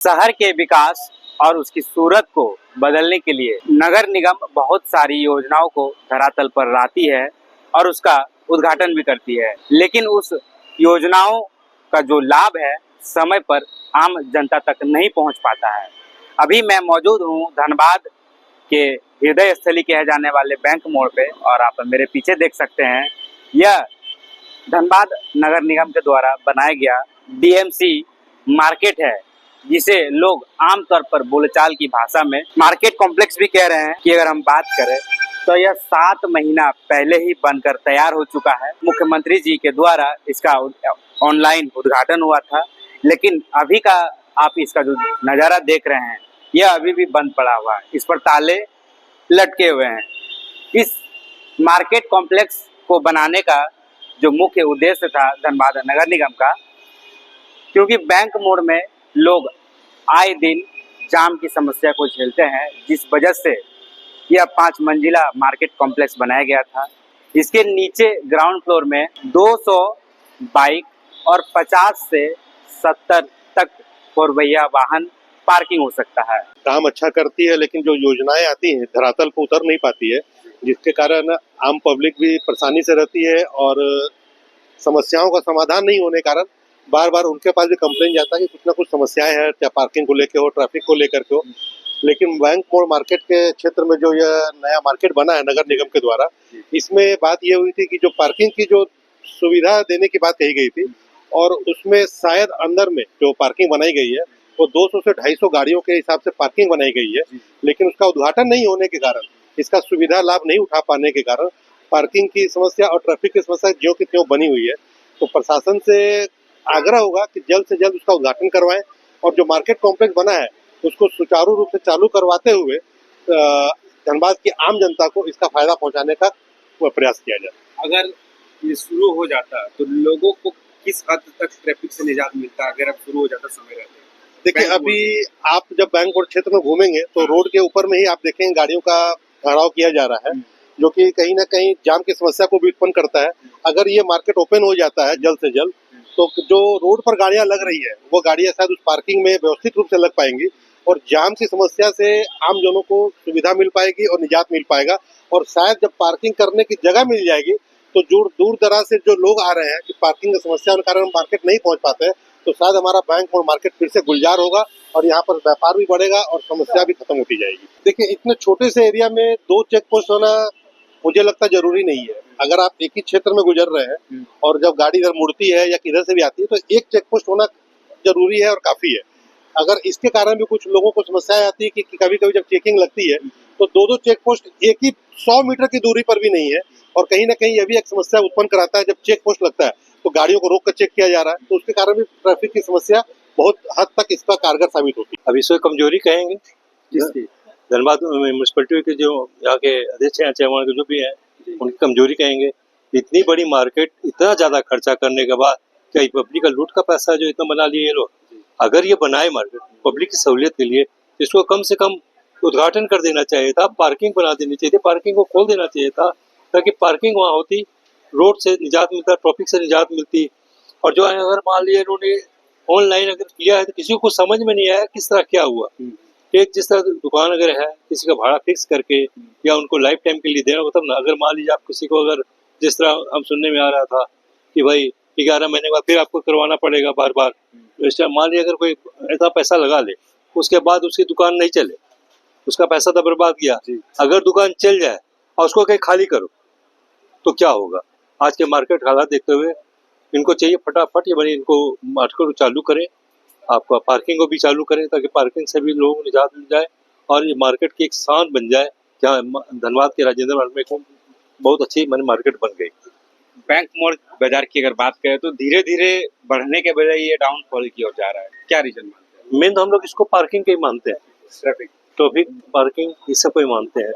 शहर के विकास और उसकी सूरत को बदलने के लिए नगर निगम बहुत सारी योजनाओं को धरातल पर लाती है और उसका उद्घाटन भी करती है, लेकिन उस योजनाओं का जो लाभ है समय पर आम जनता तक नहीं पहुंच पाता है। अभी मैं मौजूद हूं धनबाद के हृदय स्थली कहे जाने वाले बैंक मोड़ पे और आप मेरे पीछे देख सकते हैं यह धनबाद नगर निगम के द्वारा बनाया गया डीएमसी मार्केट है, जिसे लोग आमतौर पर बोलचाल की भाषा में मार्केट कॉम्प्लेक्स भी कह रहे हैं। कि अगर हम बात करें तो यह 7 महीना पहले ही बनकर तैयार हो चुका है। मुख्यमंत्री जी के द्वारा इसका ऑनलाइन उद्घाटन हुआ था, लेकिन अभी का आप इसका जो नज़ारा देख रहे हैं यह अभी भी बंद पड़ा हुआ है, इस पर ताले लटके हुए हैं। इस मार्केट कॉम्प्लेक्स को बनाने का जो मुख्य उद्देश्य था धनबाद नगर निगम का, क्योंकि बैंक मोड़ में लोग आए दिन जाम की समस्या को झेलते हैं, जिस वजह से यह 5 मंजिला मार्केट कॉम्प्लेक्स बनाया गया था। इसके नीचे ग्राउंड फ्लोर में 200 बाइक और 50 से 70 तक 4 पहिया वाहन पार्किंग हो सकता है। काम अच्छा करती है, लेकिन जो योजनाएं आती हैं धरातल पर उतर नहीं पाती है, जिसके कारण आम पब्लिक भी परेशानी से रहती है और समस्याओं का समाधान नहीं होने के कारण बार बार उनके पास भी कंप्लेन जाता है कि कुछ ना कुछ समस्याएं हैं, चाहे पार्किंग को लेकर हो, ट्रैफिक को लेकर के हो। लेकिन बैंक मोड़ मार्केट के क्षेत्र में जो यह नया मार्केट बना है नगर निगम के द्वारा, इसमें बात यह हुई थी कि जो पार्किंग की जो सुविधा देने की बात कही गई थी और उसमें शायद अंदर में जो पार्किंग बनाई गई है वो 200 से 250 गाड़ियों के हिसाब से पार्किंग बनाई गई है, लेकिन उसका उद्घाटन नहीं होने के कारण, इसका सुविधा लाभ नहीं उठा पाने के कारण पार्किंग की समस्या और ट्रैफिक की समस्या ज्यों की त्यों बनी हुई है। तो प्रशासन से आग्रह होगा कि जल्द से जल्द उसका उद्घाटन करवाएं और जो मार्केट कॉम्प्लेक्स बना है उसको सुचारू रूप से चालू करवाते हुए धनबाद की आम जनता को इसका फायदा पहुंचाने का प्रयास किया जाए। अगर ये शुरू हो जाता तो लोगों को किस हद तक ट्रैफिक से निजात मिलता अगर अब शुरू हो जाता समय रहते? देखिए, अभी आप जब बैंक रोड क्षेत्र में घूमेंगे तो रोड के ऊपर में ही आप देखेंगे गाड़ियों का ठहराव किया जा रहा है, जो कि कहीं ना कहीं जाम की समस्या को भी उत्पन्न करता है। अगर ये मार्केट ओपन हो जाता है जल्द से जल्द, तो जो रोड पर गाड़ियां लग रही है वो गाड़ियां शायद उस पार्किंग में व्यवस्थित रूप से लग पाएंगी और जाम की समस्या से आम जनों को सुविधा मिल पाएगी और निजात मिल पाएगा। और शायद जब पार्किंग करने की जगह मिल जाएगी तो दूर दराज से जो लोग आ रहे हैं कि पार्किंग की समस्या के कारण मार्केट नहीं पहुंच पाते हैं, तो शायद हमारा बैंक और मार्केट फिर से गुलजार होगा और यहाँ पर व्यापार भी बढ़ेगा और समस्या भी खत्म होती जाएगी। देखिए, इतने छोटे से एरिया में 2 चेक पोस्ट होना मुझे लगता जरूरी नहीं है। अगर आप एक ही क्षेत्र में गुजर रहे हैं और जब गाड़ी इधर मुड़ती है या किधर से भी आती है तो एक चेक पोस्ट होना जरूरी है और काफी है। अगर इसके कारण भी कुछ लोगों को समस्याएं आती है कि कभी कभी जब चेकिंग लगती है तो 2-2 चेक पोस्ट एक ही 100 मीटर की दूरी पर भी नहीं है और कहीं ना कहीं यह भी एक समस्या उत्पन्न कराता है। जब चेक पोस्ट लगता है तो गाड़ियों को रोक कर चेक किया जा रहा है, तो उसके कारण भी ट्रैफिक की समस्या बहुत हद तक इसका कारगर साबित होती है। अब इसको कमजोरी कहेंगे जिसकी धनबाद म्यूनसिपलिटी के जो यहाँ के अध्यक्ष हैं, चेयरमैन के जो भी है, उनकी कमजोरी कहेंगे। इतनी बड़ी मार्केट, इतना ज्यादा खर्चा करने के बाद क्या पब्लिक का लूट का पैसा जो इतना बना लिए ये लोग। अगर ये बनाए मार्केट पब्लिक की सहूलियत के लिए, इसको कम से कम उद्घाटन कर देना चाहिए था, पार्किंग बना देनी चाहिए थी, पार्किंग को खोल देना चाहिए था, ताकि पार्किंग वहाँ होती, रोड से निजात मिलता, ट्रैफिक से निजात मिलती। और जो अगर मान लिया इन्होंने ऑनलाइन अगर किया है तो किसी को समझ में नहीं आया किस तरह क्या हुआ। एक जिस तरह दुकान अगर है किसी का भाड़ा फिक्स करके या उनको लाइफ टाइम के लिए देना, मतलब ना, अगर मान लीजिए आप किसी को, अगर जिस तरह हम सुनने में आ रहा था कि भाई 11 महीने बाद फिर आपको करवाना पड़ेगा बार बार, तो मान लीजिए अगर कोई ऐसा पैसा लगा ले उसके बाद उसकी दुकान नहीं चले, उसका पैसा तो बर्बाद गया। अगर दुकान चल जाए और उसको कहीं खाली करो तो क्या होगा। आज के मार्केट हालात देखते हुए इनको चाहिए फटाफट ये बनी इनको मार्केट को चालू करें, आपका पार्किंग को भी चालू करें, ताकि पार्किंग से भी लोगों को निजात मिल जाए और ये मार्केट की एक शान बन जाए। जहाँ धनबाद के राजेंद्र मार्ग में बहुत अच्छी मार्केट बन गई। बैंक मोड़ बाजार की अगर बात करें तो धीरे धीरे बढ़ने के बजाय ये डाउनफॉल की ओर जा रहा है, क्या रीजन मानते हैं? मेन तो हम लोग इसको पार्किंग के ही मानते हैं, ट्रैफिक पार्किंग इस सब को ही मानते हैं,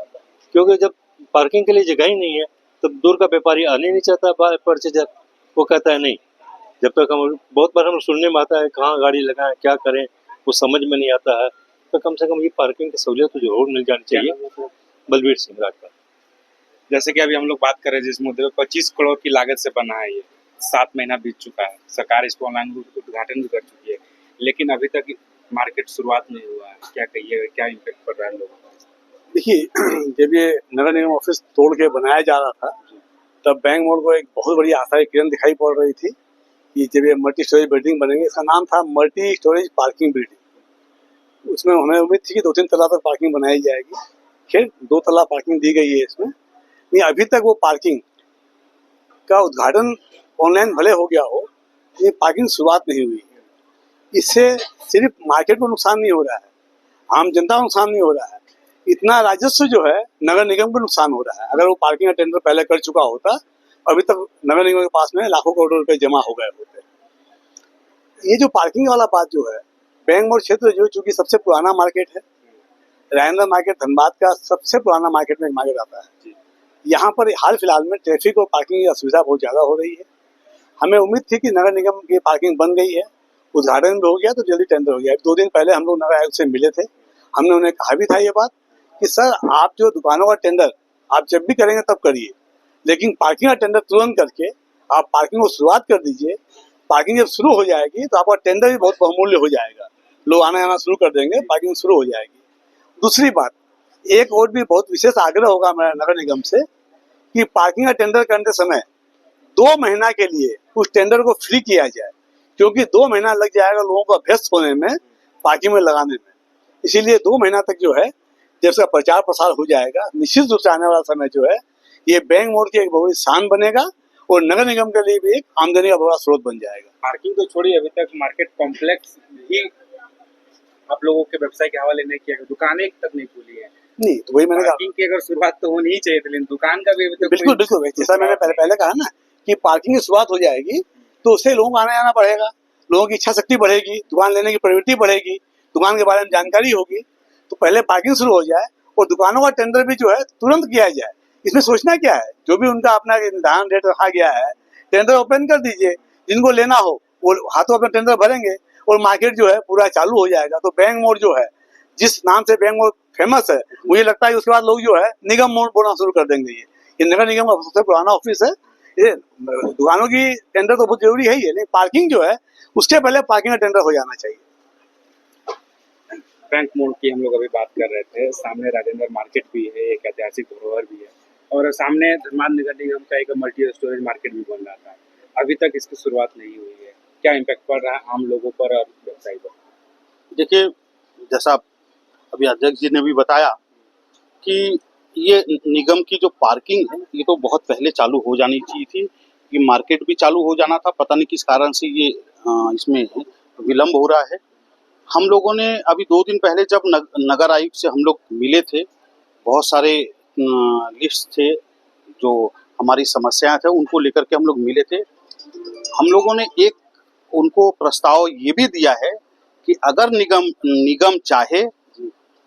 क्योंकि जब पार्किंग के लिए जगह ही नहीं है तो दूर का व्यापारी आने नहीं चाहता परचेजर, वो कहता है नहीं। जब तक हम बहुत बार हम सुनने में आता है कहाँ गाड़ी लगाएं, क्या करें, वो समझ में नहीं आता है, तो कम से कम ये पार्किंग की सहूलियत तो जरूर मिल जानी चाहिए। बलबीर सिंह राजपाल। जैसे कि अभी हम लोग बात कर रहे हैं जिस मुद्दे पर 25 करोड़ की लागत से बना है, ये 7 महीना बीत चुका है, सरकार इसको ऑनलाइन उद्घाटन भी कर चुकी है, लेकिन अभी तक मार्केट शुरुआत नहीं हुआ है, क्या कहिएगा, क्या इम्पैक्ट पड़ रहा है लोगों को? देखिए, जब ये नगर निगम ऑफिस तोड़ के बनाया जा रहा था, तब बैंक मोड़ को एक बहुत बड़ी आशा की किरण दिखाई पड़ रही थी कि जब ये मल्टी स्टोरेज बिल्डिंग बनेंगे, इसका नाम था मल्टी स्टोरेज पार्किंग बिल्डिंग। उसमें हमें उम्मीद थी कि 2-3 तला तक पार्किंग बनाई जाएगी। खैर 2 तला पार्किंग दी गई है इसमें, नहीं अभी तक वो पार्किंग का उद्घाटन ऑनलाइन भले हो गया हो, ये पार्किंग शुरुआत नहीं हुई है। इससे सिर्फ मार्केट को नुकसान नहीं हो रहा है, आम जनता को नुकसान नहीं हो रहा है, इतना राजस्व जो है नगर निगम को नुकसान हो रहा है। अगर वो पार्किंग का टेंडर पहले कर चुका होता, अभी तक नगर निगम के पास में लाखों करोड़ रुपए जमा हो गए होते। ये जो पार्किंग वाला बात जो है, बैंक मोड़ क्षेत्र जो चूंकि सबसे पुराना मार्केट है, राजेंद्र मार्केट धनबाद का सबसे पुराना मार्केट में मार्केट आता है। यहाँ पर हाल फिलहाल में ट्रैफिक और पार्किंग की असुविधा बहुत ज्यादा हो रही है। हमें उम्मीद थी कि नगर निगम की पार्किंग बन गई है, उद्घाटन भी हो गया तो जल्दी टेंडर हो गया। 2 दिन पहले हम लोग नगर आयुक्त से मिले थे, हमने उन्हें कहा भी था ये बात कि सर आप जो दुकानों का टेंडर आप जब भी करेंगे तब करिए, लेकिन पार्किंग का टेंडर तुरंत करके आप पार्किंग को शुरुआत कर दीजिए। पार्किंग जब शुरू हो जाएगी तो आपका टेंडर भी बहुत बहुमूल्य हो जाएगा, लोग आना जाना शुरू कर देंगे, पार्किंग शुरू हो जाएगी। दूसरी बात, एक और भी बहुत विशेष आग्रह होगा मेरा नगर निगम से कि पार्किंग का टेंडर करते समय 2 महीना के लिए उस टेंडर को फ्री किया जाए, क्योंकि 2 महीना लग जाएगा लोगों को अभ्यस्त होने में, पार्किंग में लगाने में। इसीलिए 2 महीना तक जो है जब इसका प्रचार प्रसार हो जाएगा, निश्चित रूप से आने वाला समय जो है ये बैंक मोड़ की एक बहुत बड़ी शान बनेगा और नगर निगम के लिए भी एक आमदनी का बड़ा स्रोत बन जाएगा। पार्किंग तो छोड़िए, अभी तक मार्केट कॉम्प्लेक्स भी आप लोगों के व्यवसाय के हवाले नहीं किया, दुकानें तक नहीं खुली है। नहीं तो वही मैंने कहा, पार्किंग की अगर शुरुआत तो होनी ही चाहिए थी, लेकिन दुकान का भी अभी तक बिल्कुल बिल्कुल जैसा मैंने पहले कहा ना कि पार्किंग की शुरुआत हो जाएगी तो उससे लोगों को आना जाना बढ़ेगा, लोगों की इच्छा शक्ति बढ़ेगी, दुकान लेने की प्रवृत्ति बढ़ेगी, दुकान के बारे में जानकारी होगी। तो पहले पार्किंग शुरू हो जाए और दुकानों का टेंडर भी जो है तुरंत किया जाए। इसमें सोचना क्या है, जो भी उनका अपना निर्धारण रेट रखा गया है, टेंडर ओपन कर दीजिए, जिनको लेना हो वो हाथों अपना टेंडर भरेंगे और मार्केट जो है पूरा चालू हो जाएगा। तो बैंक मोड़ जो है, जिस नाम से बैंक मोड़ फेमस है, मुझे लगता है उसके बाद लोग जो है निगम मोड़ बोलना शुरू कर देंगे। ये नगर निगम का सबसे पुराना ऑफिस है, ये दुकानों की टेंडर तो बहुत जरूरी है ही है, लेकिन पार्किंग जो है उसके पहले पार्किंग का टेंडर हो जाना चाहिए। बैंक मोड़ की हम लोग अभी बात कर रहे थे, सामने राजेंद्र मार्केट भी है, एक ऐतिहासिक धरोहर भी है, और सामने धनबाद नगर निगम का एक मल्टी स्टोरेज मार्केट भी बन रहा था। अभी तक इसकी शुरुआत नहीं हुई है, क्या इम्पैक्ट पड़ रहा है आम लोगों पर और व्यवसायी पर? देखिए, जैसा अभी अध्यक्ष जी ने भी बताया कि ये निगम की जो पार्किंग है ये तो बहुत पहले चालू हो जानी चाहिए थी, ये मार्केट भी चालू हो जाना था। पता नहीं किस कारण से ये इसमें विलम्ब हो रहा है। हम लोगों ने अभी 2 दिन पहले जब नगर आयुक्त से हम लोग मिले थे, बहुत सारे लिस्ट थे जो हमारी समस्याएं थे, उनको लेकर के हम लोग मिले थे। हम लोगों ने एक उनको प्रस्ताव ये भी दिया है कि अगर निगम चाहे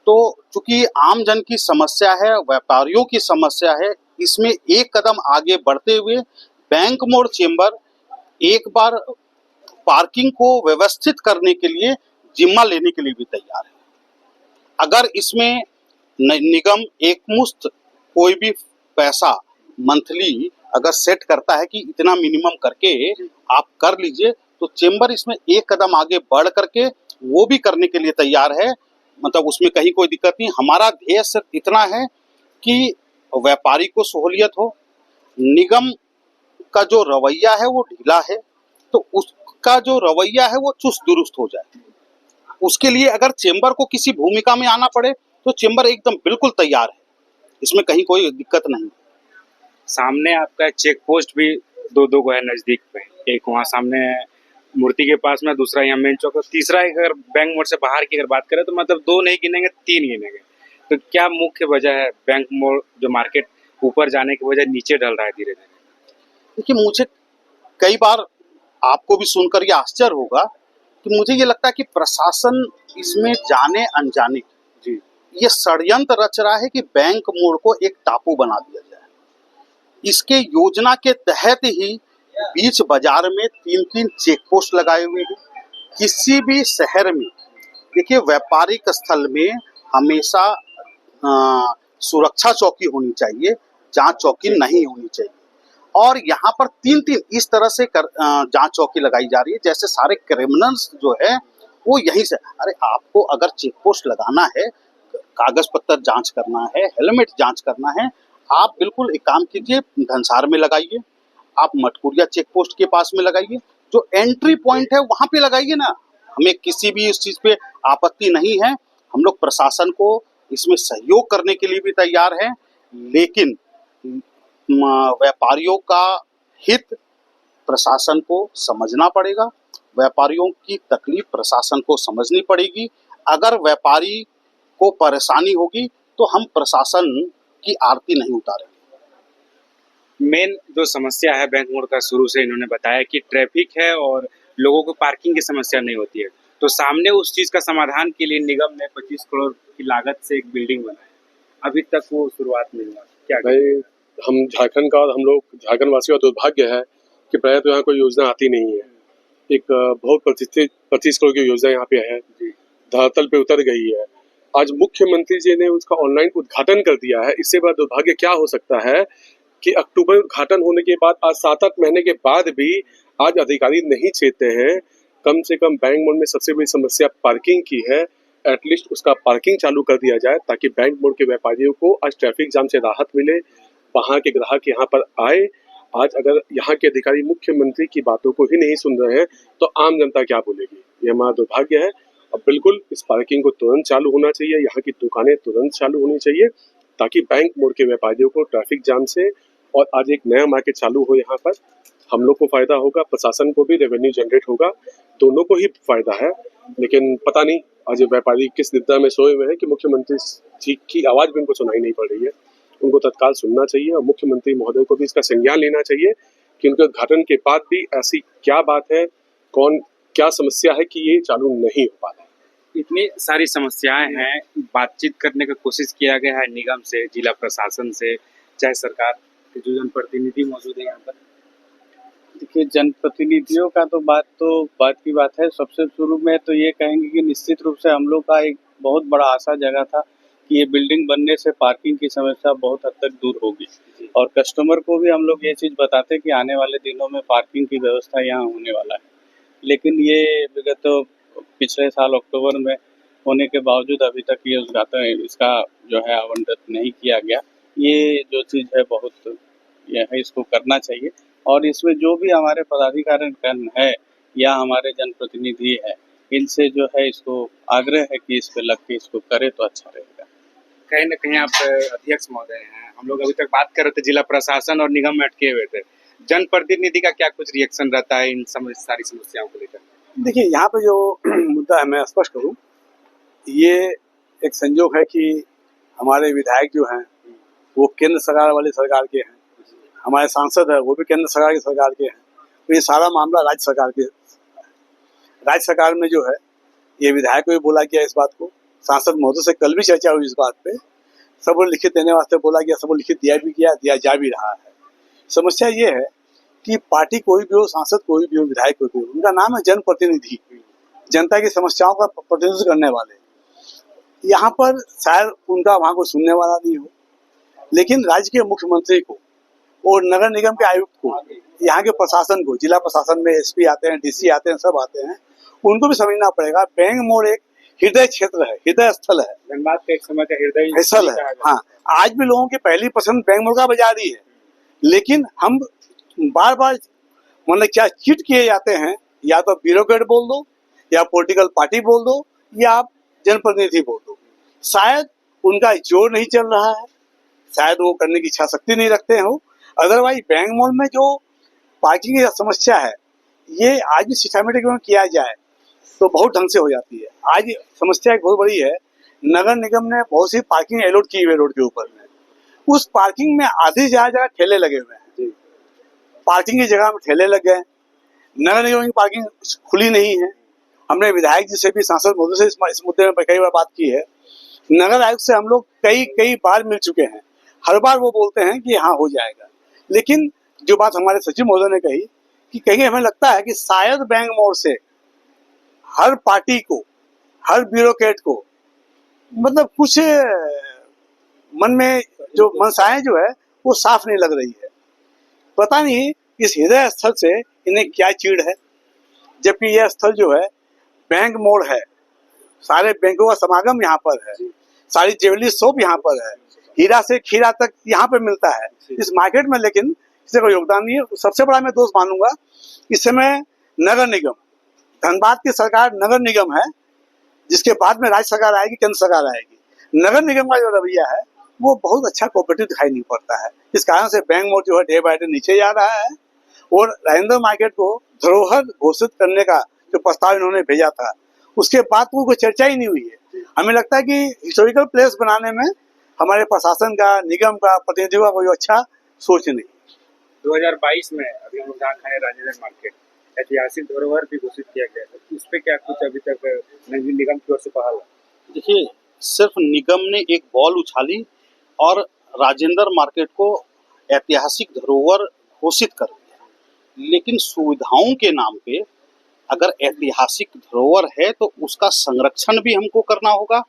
तो चूंकि आम जन की समस्या है, व्यापारियों की समस्या है, इसमें एक कदम आगे बढ़ते हुए बैंक मोड़ चेंबर एक बार पार्किंग को व्यवस्थित करने के लिए जिम्मा लेने के लिए भी तैयार है। अगर इसमें निगम एकमुश्त कोई भी पैसा मंथली अगर सेट करता है कि इतना मिनिमम करके आप कर लीजिए, तो चेंबर इसमें एक कदम आगे बढ़ करके वो भी करने के लिए तैयार है। मतलब उसमें कहीं कोई दिक्कत नहीं। हमारा ध्येय सिर्फ इतना है कि व्यापारी को सहूलियत हो, निगम का जो रवैया है वो ढीला है तो उसका जो रवैया है वो चुस्त दुरुस्त हो जाए। उसके लिए अगर चेंबर को किसी भूमिका में आना पड़े तो चेंबर एकदम बिल्कुल तैयार है, इसमें कहीं कोई दिक्कत नहीं। सामने आपका चेक पोस्ट भी 2 को है नजदीक पे, एक वहाँ सामने मूर्ति के पास में, दूसरा यहाँ मेन चौक, तीसरा अगर बैंक मोड़ से बाहर की अगर बात करें तो मतलब 2 नहीं गिनेंगे 3 गिनेंगे। तो क्या मुख्य वजह है बैंक मोड़ जो मार्केट ऊपर जाने की वजह नीचे ढल रहा है धीरे धीरे? देखिए, मुझे कई बार आपको भी सुनकर ये आश्चर्य होगा कि मुझे ये लगता है कि प्रशासन इसमें जाने अनजाने जी ये षड्यंत्र रच रहा है कि बैंक मोड़ को एक टापू बना दिया जाए। इसके योजना के तहत ही बीच बाजार में 3-3 चेक पोस्ट लगाए हुए हैं। किसी भी शहर में देखिए व्यापारिक स्थल में हमेशा सुरक्षा चौकी होनी चाहिए, जांच चौकी नहीं होनी चाहिए। और यहाँ पर 3-3 इस तरह से जांच चौकी लगाई जा रही है जैसे सारे क्रिमिनल्स जो है वो यहीं से, अरे आपको अगर चेक पोस्ट लगाना है, कागज पत्र जांच करना है, हेलमेट जांच करना है, आप बिल्कुल एक काम कीजिए, धनसार में लगाइए, आप मटकुरिया चेक पोस्ट के पास में लगाइए, जो एंट्री पॉइंट है वहां पे लगाइए ना। हमें किसी भी इस चीज पे आपत्ति नहीं है, हम लोग प्रशासन को इसमें सहयोग करने के लिए भी तैयार हैं, लेकिन व्यापारियों का हित प्रशासन को समझना पड़ेगा, व्यापारियों की तकलीफ प्रशासन को समझनी पड़ेगी। अगर व्यापारी को परेशानी होगी तो हम प्रशासन की आरती नहीं उतारेंगे। मेन जो समस्या है बैंक मोड़ का, शुरू से इन्होंने बताया कि ट्रैफिक है और लोगों को पार्किंग की समस्या नहीं होती है, तो सामने उस चीज का समाधान के लिए निगम ने 25 करोड़ की लागत से एक बिल्डिंग बनाई, अभी तक वो शुरुआत नहीं हुआ। क्या भाई, हम झारखंड का और हम लोग झारखंड वासियों का दुर्भाग्य है कि प्रायः तो यहाँ कोई योजना आती नहीं है। एक बहुत प्रतिष्ठित 25 करोड़ की योजना यहाँ पे है, धरातल पे उतर गई है। आज मुख्यमंत्री जी ने उसका ऑनलाइन उद्घाटन कर दिया है। इससे बड़ा दुर्भाग्य क्या हो सकता है कि अक्टूबर उद्घाटन होने के बाद आज 7-8 महीने के बाद भी आज अधिकारी नहीं चेते हैं। कम से कम बैंक मोड़ में सबसे बड़ी समस्या पार्किंग की है, एटलीस्ट उसका पार्किंग चालू कर दिया जाए ताकि बैंक मोड़ के व्यापारियों को आज ट्रैफिक जाम से राहत मिले, वहाँ के ग्राहक यहाँ पर आए। आज अगर यहाँ के अधिकारी मुख्यमंत्री की बातों को ही नहीं सुन रहे हैं तो आम जनता क्या बोलेगी? ये हमारा दुर्भाग्य है। अब बिल्कुल इस पार्किंग को तुरंत चालू होना चाहिए, यहाँ की दुकानें तुरंत चालू होनी चाहिए ताकि बैंक मोड़ के व्यापारियों को ट्रैफिक जाम से, और आज एक नया मार्केट चालू हो यहाँ पर, हम लोग को फायदा होगा, प्रशासन को भी रेवेन्यू जनरेट होगा, दोनों को ही फायदा है। लेकिन पता नहीं आज व्यापारी किस निद्रा में सोए हुए हैं कि मुख्यमंत्री जी की आवाज भी उनको सुनाई नहीं पड़ रही है। उनको तत्काल सुनना चाहिए और मुख्यमंत्री महोदय को भी इसका संज्ञान लेना चाहिए कि उनके उद्घाटन के बाद भी ऐसी क्या बात है, कौन क्या समस्या है कि ये चालू नहीं हो पा रहा है। इतनी सारी समस्याएं हैं, बातचीत करने का कोशिश किया गया है निगम से, जिला प्रशासन से, चाहे सरकार के जो जनप्रतिनिधि मौजूद है यहाँ पर। देखिए, जनप्रतिनिधियों का तो बात की बात है। सबसे शुरू में तो ये कहेंगे कि निश्चित रूप से हम लोग का एक बहुत बड़ा आशा जगह था कि ये बिल्डिंग बनने से पार्किंग की समस्या बहुत हद तक दूर होगी, और कस्टमर को भी हम लोग ये चीज़ बताते कि आने वाले दिनों में पार्किंग की व्यवस्था यहाँ होने वाला है। लेकिन ये विगत तो पिछले साल अक्टूबर में होने के बावजूद अभी तक ये उद्घाटन इसका जो है आवंटित नहीं किया गया। ये जो चीज़ है बहुत यह है, इसको करना चाहिए, और इसमें जो भी हमारे पदाधिकारी है या हमारे जनप्रतिनिधि है, इनसे जो है इसको आग्रह है कि इस पे लग के इसको करे तो अच्छा रहेगा। कहीं ना कहीं आप अध्यक्ष महोदय हैं, हम लोग अभी तक बात कर रहे थे जिला प्रशासन और निगम में अटके हुए थे, जनप्रतिनिधि का क्या कुछ रिएक्शन रहता है इन सारी समस्याओं को लेकर? देखिए, यहाँ पे जो मुद्दा है मैं स्पष्ट करूँ, ये एक संजोग है कि हमारे विधायक जो हैं वो केंद्र सरकार वाली सरकार के हैं, हमारे सांसद है वो भी केंद्र सरकार की सरकार के हैं, तो ये सारा मामला राज्य सरकार के, राज्य सरकार में जो है ये विधायक को भी बोला गया इस बात को, सांसद महोदय से कल भी चर्चा हुई इस बात पे, सबको लिखित देने वास्ते बोला गया, सबको लिखित दिया भी गया, दिया जा भी रहा है। समस्या ये है कि पार्टी कोई भी हो, सांसद कोई भी हो, विधायक कोई भी हो, उनका नाम है जनप्रतिनिधि, जनता की समस्याओं का प्रतिनिधित्व करने वाले। यहाँ पर शायद उनका वहाँ कोई सुनने वाला नहीं हो, लेकिन राज्य के मुख्यमंत्री को और नगर निगम के आयुक्त को, यहाँ के प्रशासन को, जिला प्रशासन में एसपी आते हैं, डीसी आते हैं, सब आते हैं, उनको भी समझना पड़ेगा बैंक मोड़ एक हृदय क्षेत्र है, हृदय स्थल है, धनबाद का एक समय का हृदय स्थल है। हाँ, आज भी लोगों की पहली पसंद बैंक मोड़ का बाजार ही है, लेकिन हम बार बार मतलब क्या चीट किए जाते हैं, या तो ब्यूरोक्रेट बोल दो, या पॉलिटिकल पार्टी बोल दो, या आप जनप्रतिनिधि बोल दो। शायद उनका जोर नहीं चल रहा है, शायद वो करने की इच्छा शक्ति नहीं रखते हो। अदरवाइज बैंक मोड़ में जो पार्किंग की समस्या है, ये आज भी सिस्टमेटिक में किया जाए तो बहुत ढंग से हो जाती है। आज समस्या एक बहुत बड़ी है, नगर निगम ने बहुत सी पार्किंग अलॉट की हुई है रोड के ऊपर में, उस पार्किंग में आधी जगह ठेले लगे हुए हैं, पार्किंग की जगह में ठेले लग गए, नगर निगम की पार्किंग खुली नहीं है। हमने विधायक जी से भी, सांसद महोदय से इस मुद्दे में कई बार बात की है, नगर आयुक्त से हम लोग कई बार मिल चुके हैं, हर बार वो बोलते हैं कि हाँ हो जाएगा, लेकिन जो बात हमारे सचिव महोदय ने कही कि कहीं हमें लगता है कि शायद बैंक मोड़ से हर पार्टी को, हर ब्यूरोक्रेट को मतलब कुछ मन में जो मनसाएं जो है वो साफ नहीं लग रही है। पता नहीं इस हृदय स्थल से इन्हें क्या चीड़ है, जबकि यह स्थल जो है बैंक मोड़ है, सारे बैंकों का समागम यहाँ पर है, सारी ज्वेलरी शॉप यहाँ पर है, हीरा से खीरा तक यहाँ पे मिलता है। इस मार्केट में लेकिन किसी का योगदान नहीं है। सबसे बड़ा मैं दोष मानूंगा इस समय नगर निगम, धनबाद की सरकार नगर निगम है, जिसके बाद में राज्य सरकार आएगी, केंद्र सरकार आएगी। नगर निगम का जो रवैया है वो बहुत अच्छा कोऑपरेटिव दिखाई नहीं पड़ता है। इस कारण से बैंक मोड़ जो है डे बाय डे नीचे जा रहा है और राजेंद्र मार्केट को धरोहर घोषित करने का जो प्रस्ताव इन्होंने भेजा था उसके बाद कोई चर्चा ही नहीं हुई है। हमें लगता है कि हिस्टोरिकल प्लेस बनाने में हमारे प्रशासन का, निगम का, प्रतिनिधियों का कोई अच्छा सोच नहीं। 2022 में अभी हम लोग जहाँ खड़े राजेंद्र मार्केट ऐतिहासिक धरोहर भी घोषित किया गया था, उस पर क्या कुछ अभी तक नगर निगम की ओर से पहल? देखिए, सिर्फ निगम ने एक बॉल उछाली और राजेंद्र मार्केट को ऐतिहासिक धरोहर घोषित कर दिया, लेकिन सुविधाओं के नाम पे अगर ऐतिहासिक धरोहर है तो उसका संरक्षण भी हमको करना होगा,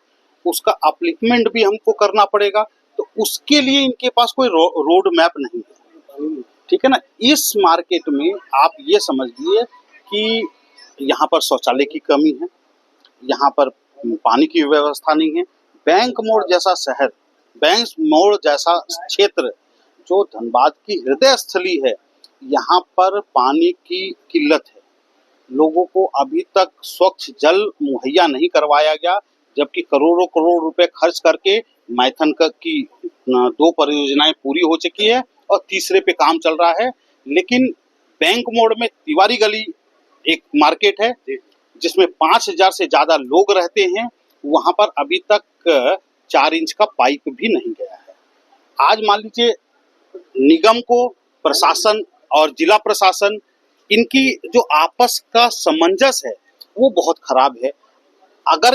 उसका अपलिफ्टमेंट भी हमको करना पड़ेगा। तो उसके लिए इनके पास कोई रोड मैप नहीं है, ठीक है ना। इस मार्केट में आप ये समझिए कि यहाँ पर शौचालय की कमी है, यहाँ पर पानी की व्यवस्था नहीं है। बैंक मोड़ जैसा शहर, बैंक मोड़ जैसा क्षेत्र जो धनबाद की हृदय स्थली है, यहाँ पर पानी की किल्लत है। लोगों को अभी तक स्वच्छ जल मुहैया नहीं करवाया गया, जबकि करोड़ों करोड़ रुपए खर्च करके मैथन की 2 परियोजनाएं पूरी हो चुकी है और तीसरे पे काम चल रहा है। लेकिन बैंक मोड़ में तिवारी गली एक मार्केट है जिसमें 5000 से ज्यादा लोग रहते हैं, वहां पर अभी तक 4 इंच का पाइप भी नहीं गया है। आज मान लीजिए निगम को, प्रशासन और जिला प्रशासन, इनकी जो आपस का सामंजस्य है वो बहुत खराब है। अगर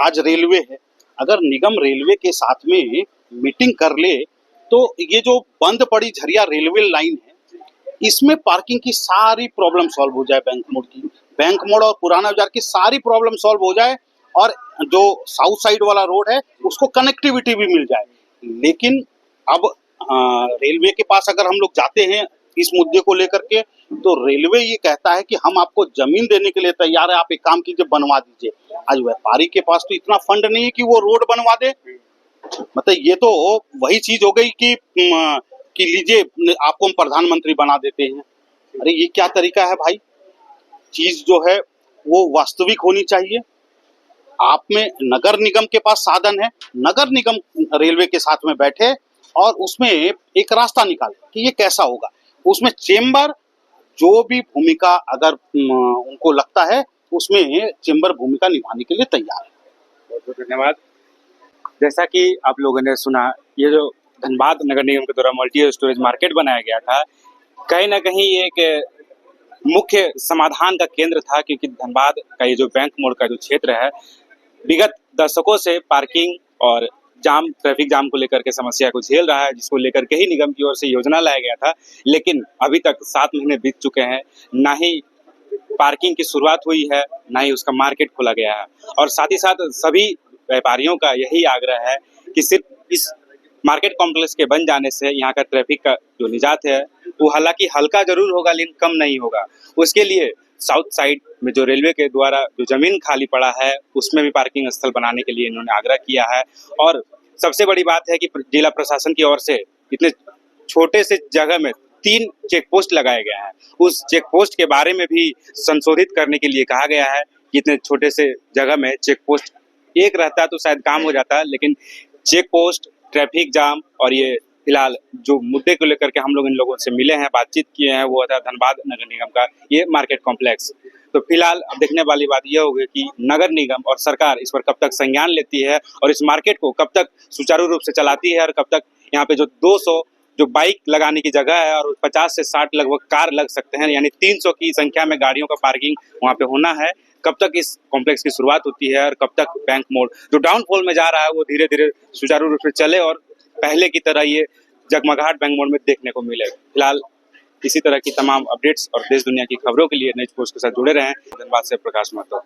आज रेलवे है, अगर निगम रेलवे के साथ में मीटिंग कर ले तो ये जो बंद पड़ी झरिया रेलवे लाइन है, इसमें पार्किंग की सारी प्रॉब्लम सॉल्व हो जाए। बैंक मोड़ और पुराना बाजार की सारी प्रॉब्लम सॉल्व हो जाए और जो साउथ साइड वाला रोड है उसको कनेक्टिविटी भी मिल जाए। लेकिन अब रेलवे के पास अगर हम लोग जाते हैं इस मुद्दे को लेकर के, तो रेलवे ये कहता है कि हम आपको जमीन देने के लिए तैयार है, आप एक काम कीजिए, बनवा दीजिए। आज व्यापारी के पास तो इतना फंड नहीं है कि वो रोड बनवा दे। मतलब ये तो वही चीज हो गई कि लीजिए आपको हम प्रधानमंत्री बना देते हैं। अरे ये क्या तरीका है भाई? चीज जो है वो वास्तविक होनी चाहिए। आप में नगर निगम के पास साधन है, नगर निगम रेलवे के साथ में बैठे और उसमें एक रास्ता निकाले कि ये कैसा होगा। उसमें चेंबर जो भी भूमिका अगर उनको लगता है उसमें चेंबर भूमिका निभाने के लिए तैयार है। बहुत बहुत धन्यवाद। जैसा कि आप लोगों ने सुना, ये जो धनबाद नगर निगम के द्वारा मल्टी स्टोरेज मार्केट बनाया गया था, कहीं ना कहीं एक मुख्य समाधान का केंद्र था, क्योंकि धनबाद का ये जो बैंक मोड़ का जो क्षेत्र है, विगत दशकों से पार्किंग और ट्रैफिक जाम को लेकर के समस्या को झेल रहा है, जिसको लेकर के ही निगम की ओर से योजना लाया गया था। लेकिन अभी तक 7 महीने बीत चुके हैं, ना ही पार्किंग की शुरुआत हुई है, ना ही उसका मार्केट खोला गया है। और साथ ही साथ सभी व्यापारियों का यही आग्रह है कि सिर्फ इस मार्केट कॉम्प्लेक्स के बन जाने से यहाँ का ट्रैफिक का जो निजात है वो हालांकि हल्का जरूर होगा लेकिन कम नहीं होगा। उसके लिए साउथ साइड में जो रेलवे के द्वारा जो जमीन खाली पड़ा है उसमें भी पार्किंग स्थल बनाने के लिए इन्होंने आग्रह किया है। और सबसे बड़ी बात है कि जिला प्रशासन की ओर से इतने छोटे से जगह में 3 चेक पोस्ट लगाए गए हैं। उस चेक पोस्ट के बारे में भी संशोधित करने के लिए कहा गया है कि इतने छोटे से जगह में चेक पोस्ट एक रहता तो शायद काम हो जाता, लेकिन चेक पोस्ट, ट्रैफिक जाम और ये फिलहाल जो मुद्दे को लेकर के हम लोग इन लोगों से मिले हैं, बातचीत किए हैं, वो था धनबाद नगर निगम का ये मार्केट कॉम्प्लेक्स। तो फिलहाल अब देखने वाली बात यह होगी कि नगर निगम और सरकार इस पर कब तक संज्ञान लेती है और इस मार्केट को कब तक सुचारू रूप से चलाती है, और कब तक यहाँ पे जो 200 जो बाइक लगाने की जगह है और 50 से 60 लगभग कार लग सकते हैं, यानी 300 की संख्या में गाड़ियों का पार्किंग वहाँ पे होना है। कब तक इस कॉम्प्लेक्स की शुरुआत होती है और कब तक बैंक मोड़ जो डाउनफॉल में जा रहा है वो धीरे धीरे सुचारू रूप से चले और पहले की तरह ये जगमगाहट बैंक मोड़ में देखने को मिले। फिलहाल इसी तरह की तमाम अपडेट्स और देश दुनिया की खबरों के लिए न्यूज़ पोस्ट के साथ जुड़े रहें। धन्यवाद से प्रकाश महतो।